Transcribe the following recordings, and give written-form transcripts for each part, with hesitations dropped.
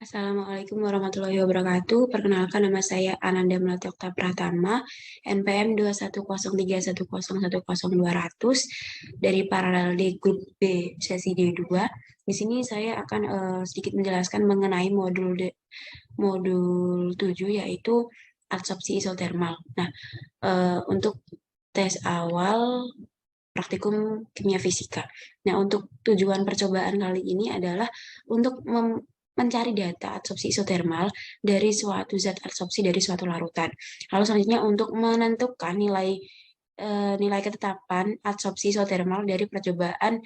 Assalamualaikum warahmatullahi wabarakatuh. Perkenalkan nama saya Ananda Melati Okta Pratama, NPM 21034010200 dari paralel D Grup B sesi D2. Di sini saya akan sedikit menjelaskan mengenai modul 7 yaitu adsorpsi isotermal. Nah, untuk tes awal praktikum kimia fisika. Nah, untuk tujuan percobaan kali ini adalah untuk mencari data adsorpsi isotermal dari suatu zat adsorpsi dari suatu larutan. Lalu selanjutnya untuk menentukan nilai ketetapan adsorpsi isotermal dari percobaan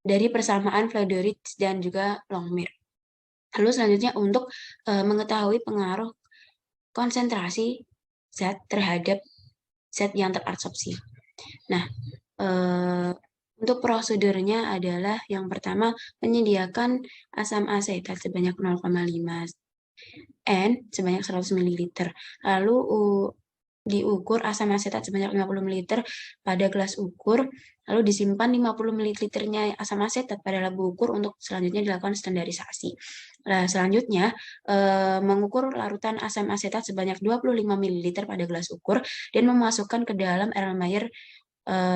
dari persamaan Fledorich dan juga Longmire. Lalu selanjutnya untuk mengetahui pengaruh konsentrasi zat terhadap zat yang teradsorpsi. Nah, eh, untuk prosedurnya adalah yang pertama menyediakan asam asetat sebanyak 0,5 N sebanyak 100 ml. Lalu diukur asam asetat sebanyak 50 ml pada gelas ukur, lalu disimpan 50 ml-nya asam asetat pada labu ukur untuk selanjutnya dilakukan standarisasi. Nah, selanjutnya mengukur larutan asam asetat sebanyak 25 ml pada gelas ukur dan memasukkan ke dalam Erlenmeyer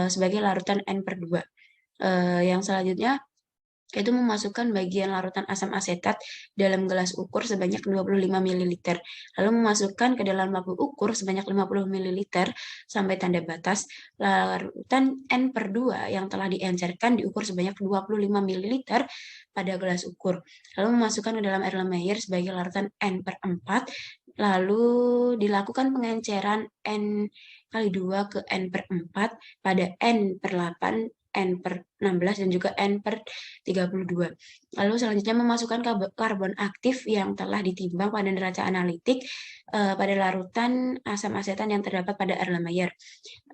sebagai larutan N/2. Yang selanjutnya itu memasukkan bagian larutan asam asetat dalam gelas ukur sebanyak 25 ml. Lalu memasukkan ke dalam labu ukur sebanyak 50 ml sampai tanda batas. Larutan N/2 yang telah diencerkan diukur sebanyak 25 ml pada gelas ukur. Lalu memasukkan ke dalam Erlenmeyer sebagai larutan N/4. Lalu dilakukan pengenceran N/2 ke N/4 pada N/8, N/16 dan juga N/32. Lalu selanjutnya memasukkan karbon aktif yang telah ditimbang pada neraca analitik pada larutan asam asetan yang terdapat pada Erlenmeyer.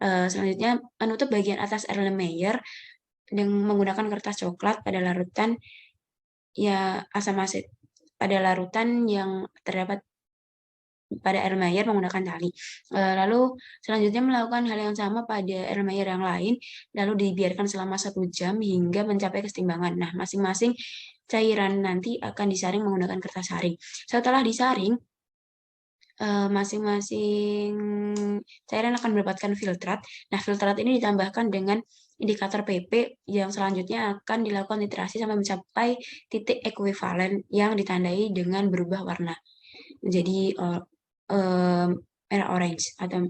Selanjutnya menutup bagian atas Erlenmeyer dengan menggunakan kertas coklat pada larutan asam aset pada larutan yang terdapat pada Erlenmeyer menggunakan tali. Lalu selanjutnya melakukan hal yang sama pada Erlenmeyer yang lain, lalu dibiarkan selama 1 jam hingga mencapai kesetimbangan. Nah, masing-masing cairan nanti akan disaring menggunakan kertas saring. Setelah disaring, masing-masing cairan akan mendapatkan filtrat. Nah, filtrat ini ditambahkan dengan indikator PP yang selanjutnya akan dilakukan titrasi sampai mencapai titik ekuivalen yang ditandai dengan berubah warna menjadi merah orange atau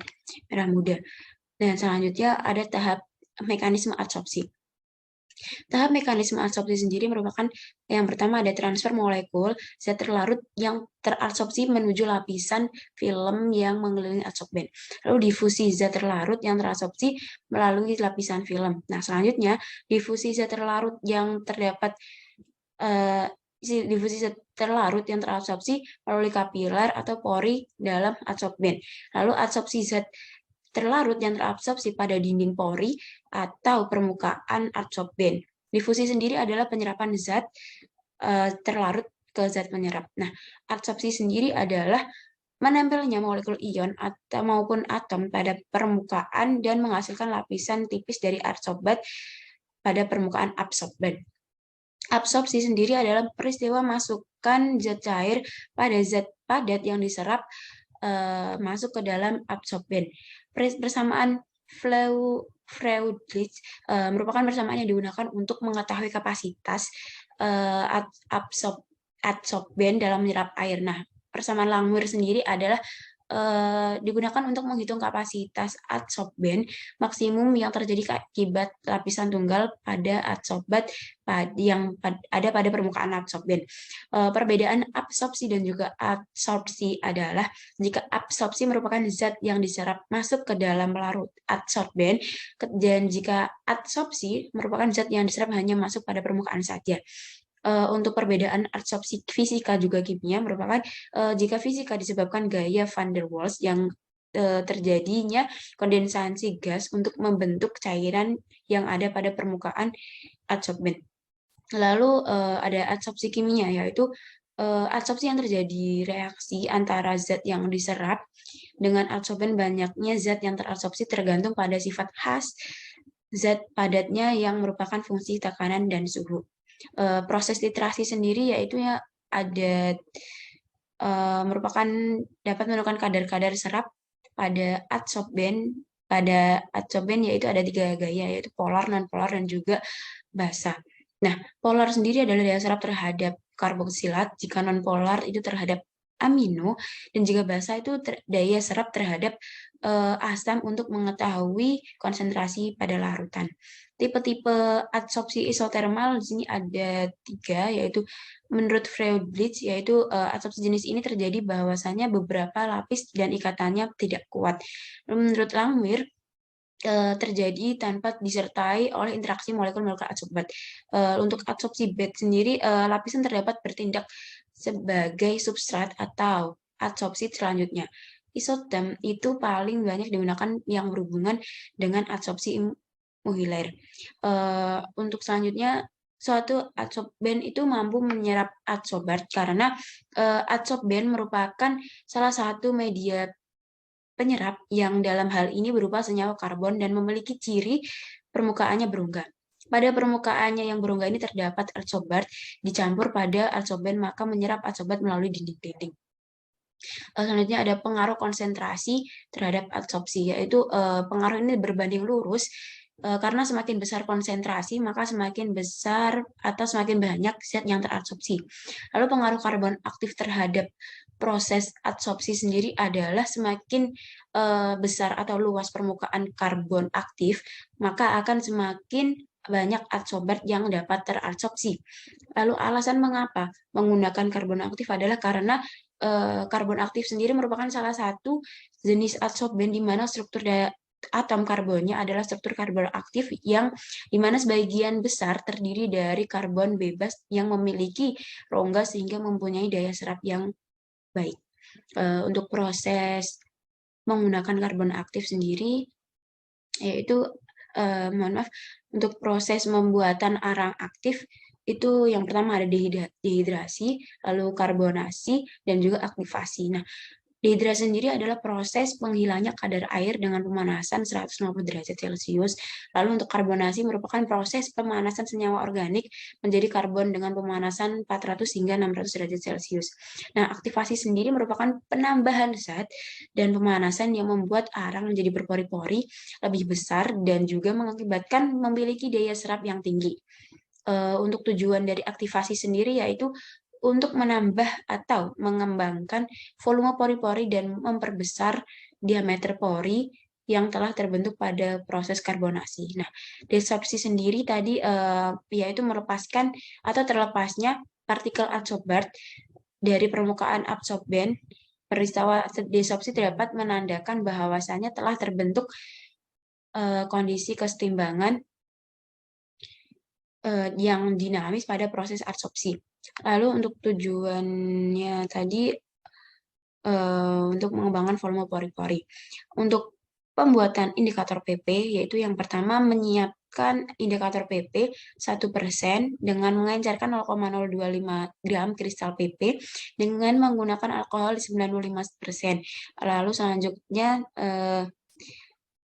merah muda. Dan selanjutnya ada tahap mekanisme adsorpsi. Tahap mekanisme adsorpsi sendiri merupakan yang pertama ada transfer molekul zat terlarut yang teradsorpsi menuju lapisan film yang mengelilingi adsorben. Lalu difusi zat terlarut yang teradsorpsi melalui lapisan film. Nah, selanjutnya difusi zat terlarut yang terdapat difusi zat terlarut yang teradsorpsi melalui kapiler atau pori dalam adsorben. Lalu adsorpsi zat terlarut yang terabsorpsi pada dinding pori atau permukaan adsorben. Difusi sendiri adalah penyerapan zat terlarut ke zat penyerap. Nah, adsorpsi sendiri adalah menempelnya molekul ion atau maupun atom pada permukaan dan menghasilkan lapisan tipis dari adsorbat pada permukaan absorben. Absorpsi sendiri adalah peristiwa masukkan zat cair pada zat padat yang diserap masuk ke dalam absorben. Persamaan Freundlich merupakan persamaan yang digunakan untuk mengetahui kapasitas adsorben dalam menyerap air. Nah, persamaan Langmuir sendiri adalah digunakan untuk menghitung kapasitas adsorben maksimum yang terjadi akibat lapisan tunggal pada adsorbat yang ada pada permukaan adsorben. Perbedaan absorpsi dan juga adsorpsi adalah jika absorpsi merupakan zat yang diserap masuk ke dalam larut adsorben dan jika adsorpsi merupakan zat yang diserap hanya masuk pada permukaan saja. Untuk perbedaan adsorpsi fisika juga kimia merupakan jika fisika disebabkan gaya van der Waals yang terjadinya kondensasi gas untuk membentuk cairan yang ada pada permukaan adsorben. Lalu ada adsorpsi kimia yaitu adsorpsi yang terjadi reaksi antara zat yang diserap dengan adsorben. Banyaknya zat yang teradsorpsi tergantung pada sifat khas zat padatnya yang merupakan fungsi tekanan dan suhu. Proses titrasi sendiri yaitu ada merupakan dapat menentukan kadar-kadar serap pada adsorben. Pada adsorben yaitu ada 3 gaya, yaitu polar, non-polar, dan juga basa. Nah, polar sendiri adalah daya serap terhadap karboksilat, jika non-polar itu terhadap amino, dan jika basa itu daya serap terhadap asam untuk mengetahui konsentrasi pada larutan. Tipe-tipe adsorpsi isotermal di sini ada 3, yaitu menurut Freundlich, yaitu adsorpsi jenis ini terjadi bahwasanya beberapa lapis dan ikatannya tidak kuat. Menurut Langmuir, terjadi tanpa disertai oleh interaksi molekul-molekul adsorbat. Untuk adsorpsi bed sendiri, lapisan terdapat bertindak sebagai substrat atau adsorpsi selanjutnya. Isotem itu paling banyak digunakan yang berhubungan dengan adsorpsi Muhler. Untuk selanjutnya, suatu adsorben itu mampu menyerap adsorbat karena adsorben merupakan salah satu media penyerap yang dalam hal ini berupa senyawa karbon dan memiliki ciri permukaannya berongga. Pada permukaannya yang berongga ini terdapat adsorbat dicampur pada adsorben, maka menyerap adsorbat melalui dinding-dinding. Selanjutnya ada pengaruh konsentrasi terhadap adsorpsi, yaitu pengaruh ini berbanding lurus karena semakin besar konsentrasi, maka semakin besar atau semakin banyak zat yang teradsorpsi. Lalu pengaruh karbon aktif terhadap proses adsorpsi sendiri adalah semakin besar atau luas permukaan karbon aktif, maka akan semakin banyak adsorbat yang dapat teradsorpsi. Lalu alasan mengapa menggunakan karbon aktif adalah karena karbon aktif sendiri merupakan salah satu jenis adsorben di mana struktur atom karbonnya adalah struktur karbon aktif yang dimana sebagian besar terdiri dari karbon bebas yang memiliki rongga sehingga mempunyai daya serap yang baik. Untuk proses menggunakan karbon aktif sendiri, yaitu mohon maaf, untuk proses pembuatan arang aktif itu yang pertama ada dehidrasi, lalu karbonasi, dan juga aktivasi. Nah, dehidrasi sendiri adalah proses penghilangnya kadar air dengan pemanasan 150 derajat Celcius. Lalu untuk karbonasi merupakan proses pemanasan senyawa organik menjadi karbon dengan pemanasan 400 hingga 600 derajat Celcius. Nah, aktivasi sendiri merupakan penambahan zat dan pemanasan yang membuat arang menjadi berpori-pori lebih besar dan juga mengakibatkan memiliki daya serap yang tinggi. Untuk tujuan dari aktivasi sendiri yaitu untuk menambah atau mengembangkan volume pori-pori dan memperbesar diameter pori yang telah terbentuk pada proses karbonasi. Nah, desorpsi sendiri tadi yaitu melepaskan atau terlepasnya partikel adsorbat dari permukaan adsorben. Peristiwa desorpsi dapat menandakan bahwasanya telah terbentuk kondisi kesetimbangan yang dinamis pada proses adsorpsi. Lalu untuk tujuannya tadi untuk mengembangkan volume pori-pori. Untuk pembuatan indikator PP, yaitu yang pertama menyiapkan indikator PP 1% dengan mengencerkan 0,025 gram kristal PP dengan menggunakan alkohol 95%. Lalu selanjutnya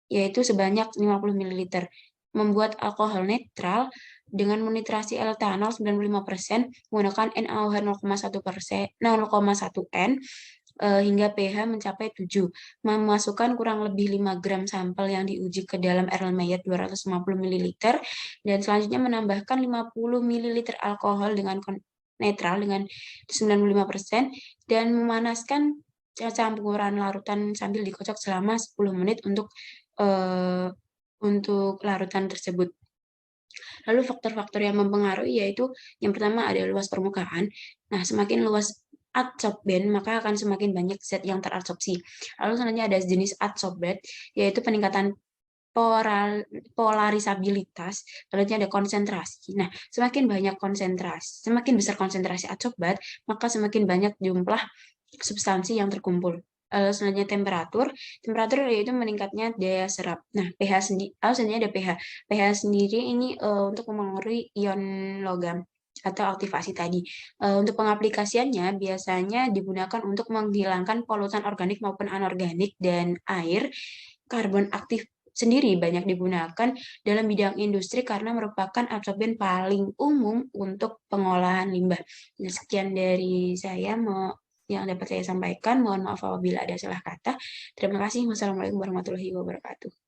yaitu sebanyak 50 ml. Membuat alkohol netral dengan menitrasi etanol 95% menggunakan NaOH 0,1 N hingga pH mencapai 7. Memasukkan kurang lebih 5 gram sampel yang diuji ke dalam Erlenmeyer 250 ml dan selanjutnya menambahkan 50 ml alkohol dengan netral dengan 95% dan memanaskan campuran larutan sambil dikocok selama 10 menit untuk larutan tersebut. Lalu faktor-faktor yang mempengaruhi yaitu yang pertama ada luas permukaan. Nah, semakin luas adsorben maka akan semakin banyak zat yang teradsorpsi. Lalu selanjutnya ada jenis adsorbat yaitu peningkatan polarisabilitas, selanjutnya ada konsentrasi. Nah, semakin besar konsentrasi adsorbat, maka semakin banyak jumlah substansi yang terkumpul. Selanjutnya temperatur yaitu meningkatnya daya serap. Nah, pH sendiri, selanjutnya ada pH. pH sendiri ini untuk mempengaruhi ion logam atau aktivasi tadi. Untuk pengaplikasiannya biasanya digunakan untuk menghilangkan polutan organik maupun anorganik dan air. Karbon aktif sendiri banyak digunakan dalam bidang industri karena merupakan absorben paling umum untuk pengolahan limbah. Nah, sekian dari saya yang dapat saya sampaikan. Mohon maaf apabila ada salah kata. Terima kasih. Wassalamualaikum warahmatullahi wabarakatuh.